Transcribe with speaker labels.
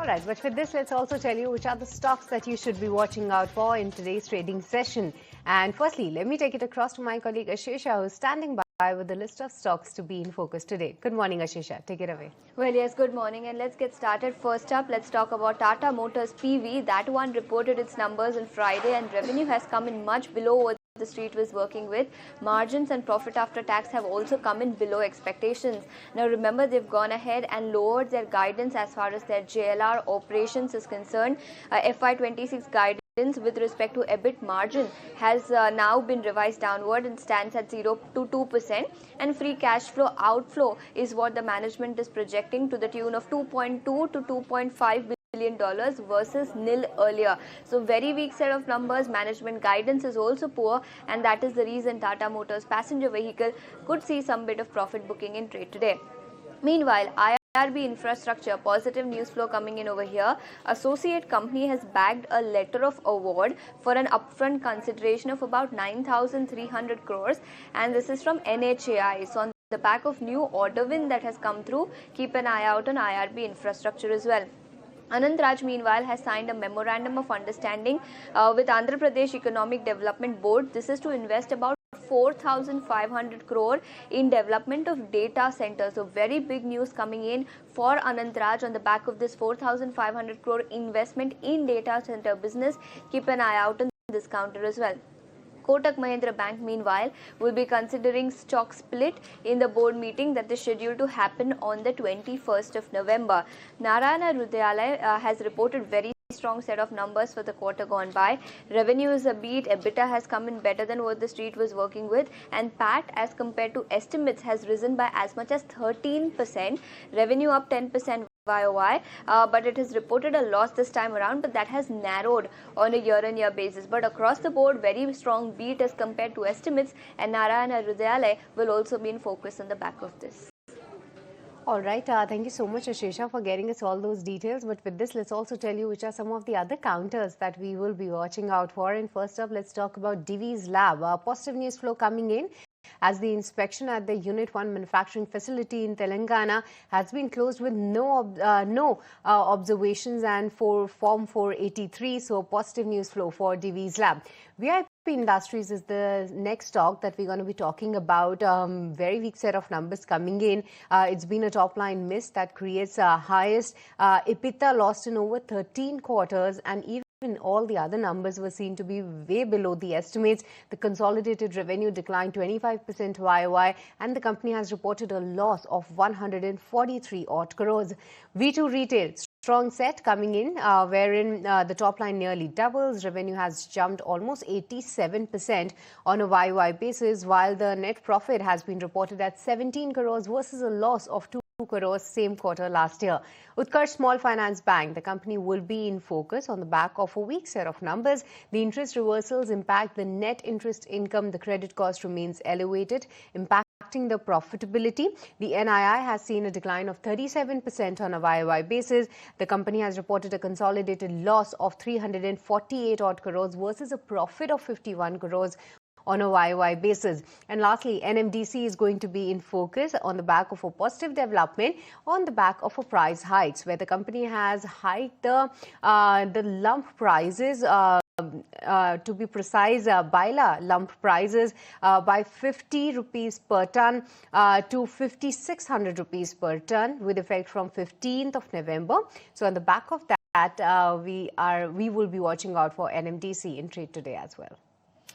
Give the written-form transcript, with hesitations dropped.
Speaker 1: Alright, but for this, let's also tell you which are the stocks that you should be watching out for in today's trading session. And firstly, let me take it across to my colleague Ashesha, who's standing by with a list of stocks to be in focus today. Good morning, Ashesha. Take it away.
Speaker 2: Well, yes, good morning, and let's get started. First up, let's talk about Tata Motors PV. That one reported its numbers on Friday, and revenue has come in much below what the street was working with. Margins and profit after tax have also come in below expectations. Now remember, they've gone ahead and lowered their guidance as far as their JLR operations is concerned. FY26 guidance with respect to EBIT margin has now been revised downward and stands at 0 to 2%, and free cash flow outflow is what the management is projecting to the tune of 2.2 to 2.5 billion dollars versus nil earlier. So very weak set of numbers. Management guidance is also poor, and that is the reason Tata Motors passenger vehicle could see some bit of profit booking in trade today. Meanwhile, IRB Infrastructure, positive news flow coming in over here. Associate company has bagged a letter of award for an upfront consideration of about 9,300 crores, and this is from NHAI. So on the back of new order win that has come through, keep an eye out on IRB Infrastructure as well. Anant Raj, meanwhile, has signed a memorandum of understanding with Andhra Pradesh Economic Development Board. This is to invest about 4,500 crore in development of data centers. So very big news coming in for Anant Raj on the back of this 4,500 crore investment in data center business. Keep an eye out on this counter as well. Kotak Mahindra Bank, meanwhile, will be considering stock split in the board meeting that is scheduled to happen on the 21st of November. Narayan has reported very strong set of numbers for the quarter gone by. Revenue is a beat, EBITDA has come in better than what the street was working with, and PAT as compared to estimates has risen by as much as 13%. Revenue up 10% YOY, but it has reported a loss this time around, but that has narrowed on a year-on-year basis. But across the board, very strong beat as compared to estimates, and Narayan will also be in focus on the back of this.
Speaker 1: All right. Thank you so much, Ashesha, for getting us all those details. But with this, let's also tell you which are some of the other counters that we will be watching out for. And first up, let's talk about Divi's lab. Positive news flow coming in as the inspection at the Unit 1 manufacturing facility in Telangana has been closed with no observations and for Form 483. So positive news flow for Divi's lab. VIP Industries is the next stock that we're going to be talking about. Very weak set of numbers coming in. It's been a top line miss that creates a highest EBITDA lost in over 13 quarters, and even all the other numbers were seen to be way below the estimates. The consolidated revenue declined 25% YOY, and the company has reported a loss of 143 odd crores. V2 Retail, strong set coming in, wherein the top line nearly doubles. Revenue has jumped almost 87% on a YOY basis, while the net profit has been reported at 17 crores versus a loss of 2 crores same quarter last year. Utkarsh Small Finance Bank, the company will be in focus on the back of a weak set of numbers. The interest reversals impact the net interest income. The credit cost remains elevated, impacting the profitability. The NII has seen a decline of 37% on a YOY basis. The company has reported a consolidated loss of 348 odd crores versus a profit of 51 crores on a YOY basis. And lastly, NMDC is going to be in focus on the back of a positive development on the back of a price hikes, where the company has hiked the lump prices, to be precise, Baila lump prices by 50 rupees per ton to 5,600 rupees per ton with effect from 15th of November. So on the back of that, we will be watching out for NMDC in trade today as well.